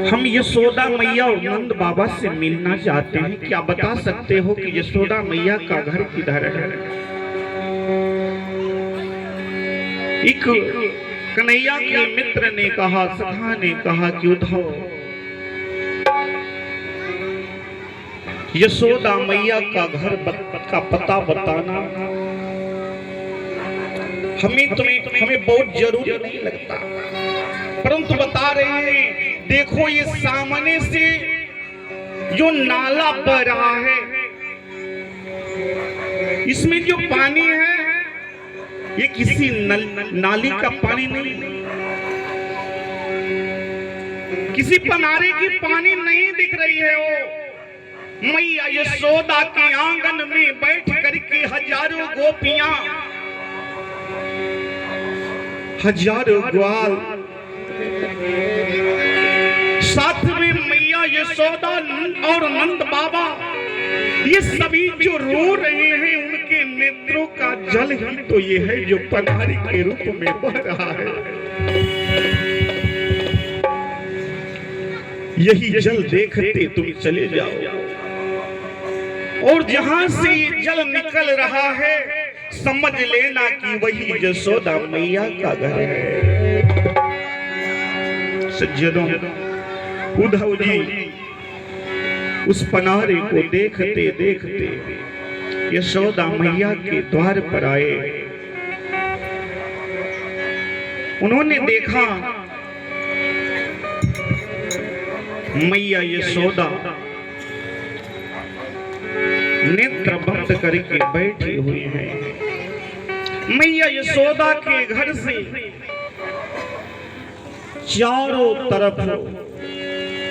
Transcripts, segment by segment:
हम यशोदा मैया और नंद बाबा से मिलना चाहते हैं। क्या बता सकते हो कि यशोदा मैया का घर किधर है? एक कन्हैया के मित्र ने कहा, सखा ने कहा कि उद्धव, यशोदा मैया का घर का पता बताना हमें बहुत जरूरी नहीं लगता, परंतु बता रहे हैं। देखो ये सामने से जो नाला बह रहा है, इसमें जो पानी है ये किसी नाली का पानी नहीं, किसी पनारे की पानी नहीं दिख रही है। वो मैया यशोदा के आंगन में बैठ करके हजारों गोपियां, हजारों ग्वाल, साथ में मैया यशोदा और नंद बाबा, ये सभी जो रो रहे हैं, उनके नेत्रों का जल ही तो ये है जो पनारी के रूप में बह रहा है। यही जल देखते तुम चले जाओ, और जहां से ये जल निकल रहा है समझ लेना कि वही यशोदा मैया का घर है। सज्जनों, उद्धव जी उस पनारे को देखते देखते यशोदा मैया के द्वार पर आए। उन्होंने देखा मैया यशोदा नेत्र बंद करके बैठी हुई है। मैया यशोदा के घर से चारों तरफ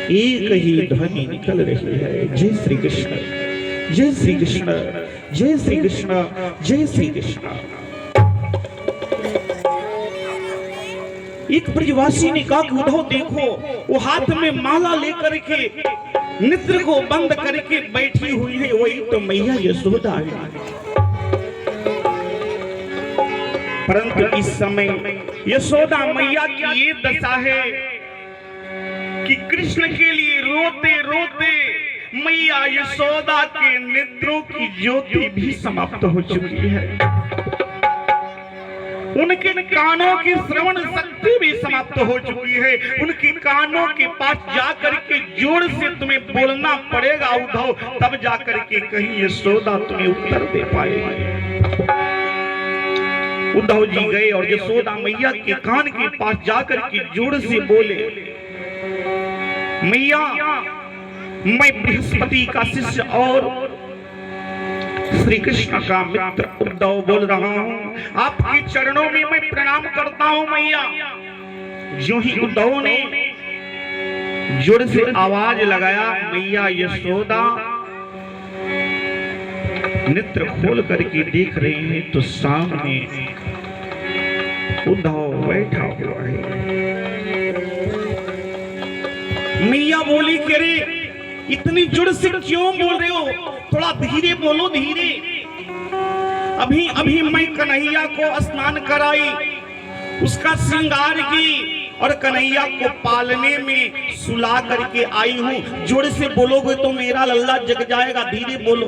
एक ही ध्वनि निकल रही है, जय श्री कृष्ण, जय श्री कृष्ण, जय श्री कृष्ण, जय श्री कृष्ण। एक ब्रजवासी ने कहा कि उद्धव देखो, वो हाथ में माला लेकर के नेत्र को बंद करके बैठी हुई है, वही तो मैया यशोदा है। परंतु इस समय यशोदा मैया की ये दशा है कि कृष्ण के लिए रोते रोते मैया यशोदा के नेत्रों की ज्योति भी समाप्त हो चुकी है। उनके कानों की श्रवण शक्ति भी समाप्त हो चुकी है। उनके कानों के पास जाकर के जोर से तुम्हें बोलना पड़ेगा उद्धव, तब जाकर के कहीं यशोदा तुम्हें उत्तर दे पाएगी। उद्धव जी गए और यशोदा मैया के कान के पास जाकर के जोर से बोले, मैया मैं बृहस्पति का शिष्य और श्री कृष्ण का मित्र उद्धव बोल रहा हूँ, आपके चरणों में मैं प्रणाम करता हूँ मैया। जो ही उद्धव ने जोर से आवाज लगाया, मैया यशोदा नेत्र खोल करके देख रहे हैं तो सामने उद्धव बैठा हुआ है। मैया बोली कि अरे इतनी जोर से क्यों बोल रहे हो, थोड़ा धीरे बोलो, धीरे। अभी अभी मैं कन्हैया को स्नान कराई, उसका श्रृंगार की और कन्हैया को पालने में सुला करके आई हूँ। जोर से बोलोगे तो मेरा लल्ला जग जाएगा, धीरे बोलो।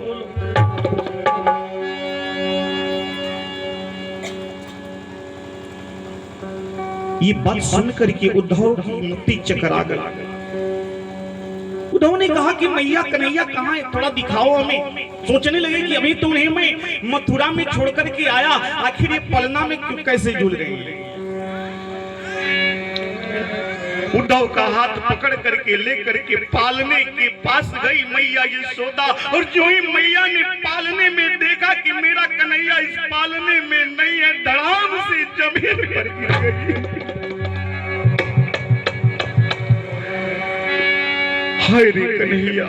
ये बात सुनकर के उद्धव की मुक्ति चकरा गई। उद्धव ने कहा कि मैया कन्हैया कहाँ है, थोड़ा दिखाओ हमें। सोचने लगे कि अभी तो नहीं मैं मथुरा में छोड़ करके आया, आखिर ये पलना में क्यों कैसे झूल रहे हैं। उद्धव का हाथ पकड़ करके लेकर के पालने के पास गई मैया यशोदा, और जो ही मैया ने पालने में देखा कि मेरा कन्हैया इस पालने में नहीं है, धड़ाम से जमीन पर गिर गई। हाय रे कन्हैया,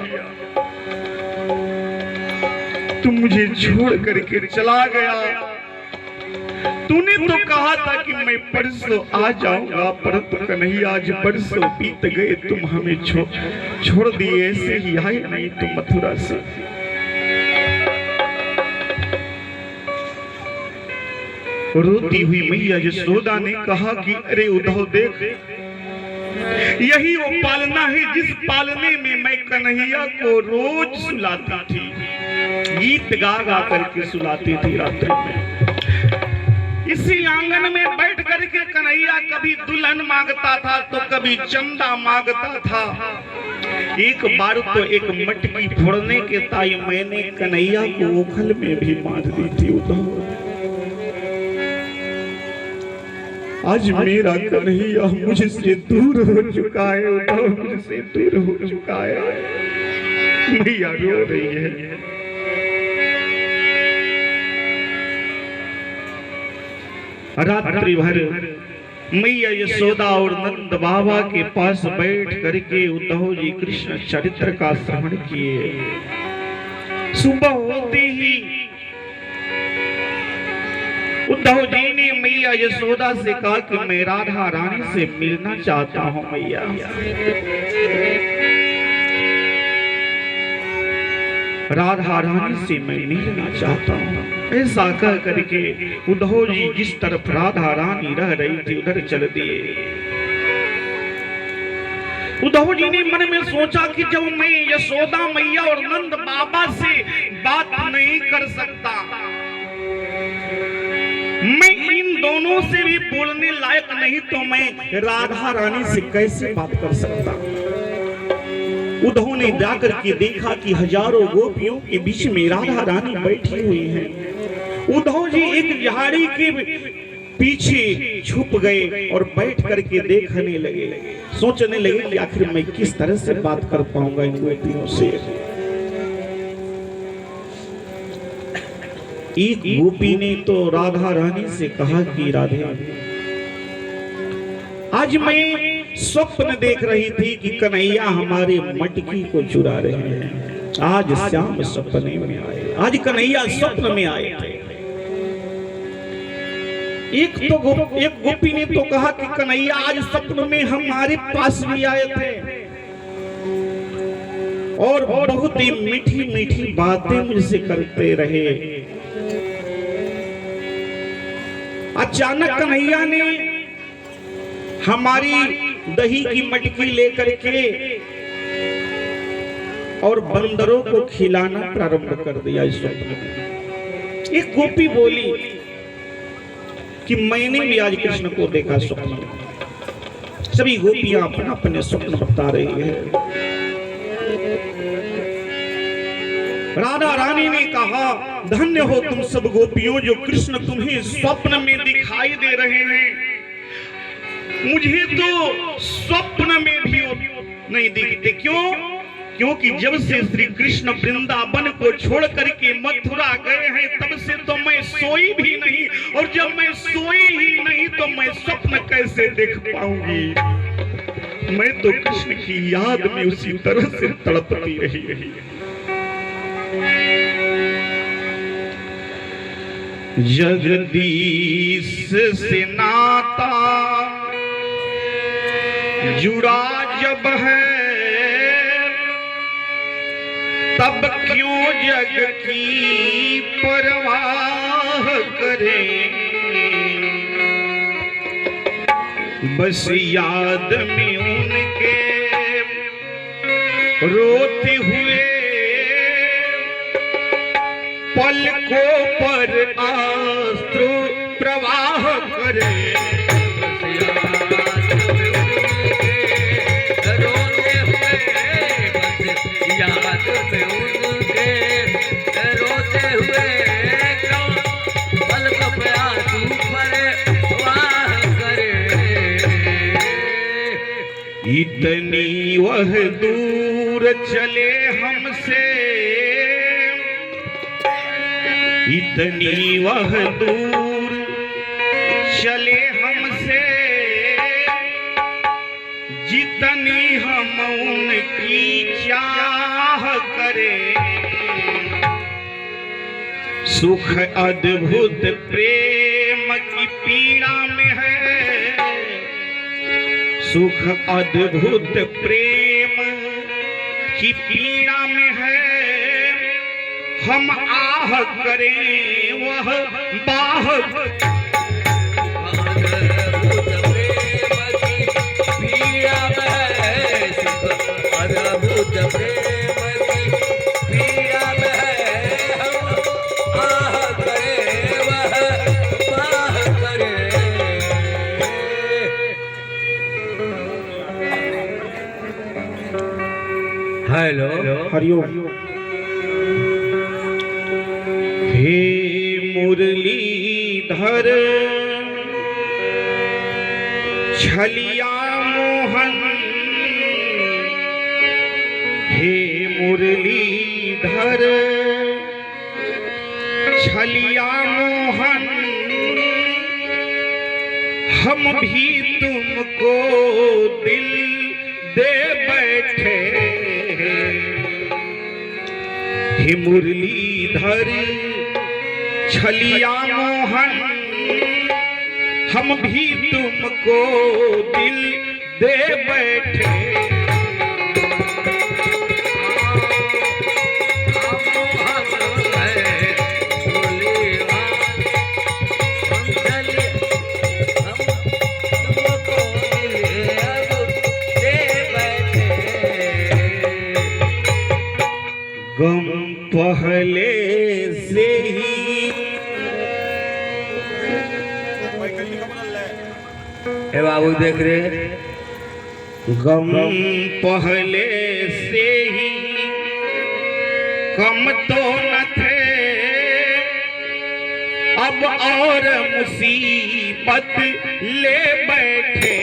तुम मुझे छोड़ करके चला गया। तूने तो कहा था कि मैं परसों आ जाऊंगा, परंतु कन्हैया आज परसों बीत गए, तुम हमें छोड़ दिए, ऐसे ही आए नहीं तुम मथुरा से। रोती हुई मैया यशोदा ने कहा कि अरे उद्धव देख, यही वो पालना है जिस पालने में मैं कन्हैया को रोज सुलाती थी, गीत गा गा करके सुलाती थी रात्रि में। इसी आंगन में बैठ करके कन्हैया कभी दुल्हन मांगता था तो कभी चंदा मांगता था। एक बार तो एक मटकी फोड़ने के ताई मैंने कन्हैया को ओखल में भी बांध दी थी। आज मेरा कन्हैया मुझसे दूर हो चुका है, मुझसे दूर हो चुका है। मैया रो रही है। रात्रि भर मैया यशोदा और नंद बाबा के पास बैठ करके उद्धव जी कृष्ण चरित्र का श्रवण किए। सुबह होते ही उद्धव जी ने मैया यशोदा से कहा कि मैं राधा रानी से मिलना चाहता हूं। मैया राधा रानी से मैं मिलना चाहता हूं। ऐसा कह करके उद्धव जी जिस तरफ राधा रानी रह रही थी उधर चल दिए। उद्धव जी ने मन में सोचा कि जब मैं यशोदा मैया और नंद बाबा से बात नहीं कर सकता, मैं इन दोनों से भी बोलने लायक नहीं, तो मैं राधा रानी से कैसे बात कर सकता। उद्धव ने जाकर के देखा कि हजारों गोपियों के बीच में राधा रानी बैठी हुई हैं। उद्धव जी एक झाड़ी के पीछे छुप गए और बैठ करके देखने लगे, सोचने लगे कि आखिर मैं किस तरह से बात कर पाऊंगा इन गोपियों से। एक गोपी ने तो राधा रानी से कहा कि राधे, आज मैं स्वप्न देख रही थी कि कन्हैया हमारे मटकी को चुरा रहे हैं। आज श्याम सपने में आए, आज कन्हैया स्वप्न में आए थे। एक गोपी ने तो कहा कि कन्हैया आज स्वप्न में हमारे पास भी आए थे और बहुत ही मीठी मीठी बातें मुझसे करते रहे। अचानक कन्हैया ने हमारी दही की मटकी लेकर के और बंदरों को खिलाना प्रारंभ कर दिया। इस स्वप्न में एक गोपी बोली कि मैंने भी आज कृष्ण को देखा स्वप्न में। सभी गोपियां अपना अपने स्वप्न बता रही है। राधा रानी ने कहा, धन्य हो तुम सब गोपियों जो कृष्ण तुम्हें स्वप्न में दिखाई दे रहे हैं। मुझे तो स्वप्न में भी नहीं दिखते। क्यों? क्योंकि जब से श्री कृष्ण वृंदावन को छोड़ करके मथुरा गए हैं तब से तो मैं सोई भी नहीं, और जब मैं सोई ही नहीं तो मैं स्वप्न कैसे देख पाऊंगी। मैं तो कृष्ण की याद में उसी तरह से तड़पती रही। जगदीश से नाता जुड़ा जब है तब क्यों जग की परवाह करें। बस याद में उनके रोते हुए पलकों पर अश्रु प्रवाह करें। इतनी वह दूर चले हमसे, इतनी वह दूर चले हमसे, जितनी हम उनकी चाह करें। सुख अद्भुत प्रेम की पीड़ा में है, सुख अद्भुत प्रेम की पीड़ा में है। हम आह करें वह बाह पीड़ा में हेलो हरिओम। हे मुरलीधर छलिया मोहन, हे मुरलीधर छलिया मोहन, हम भी तुमको दिल दे बैठे। हे मुरलीधर छलिया मोहन, हम भी तुमको दिल दे बैठे। गम पहले से ही ए बाबू देख रहे, गम पहले से ही कम तो न थे, अब और मुसीबत ले बैठे।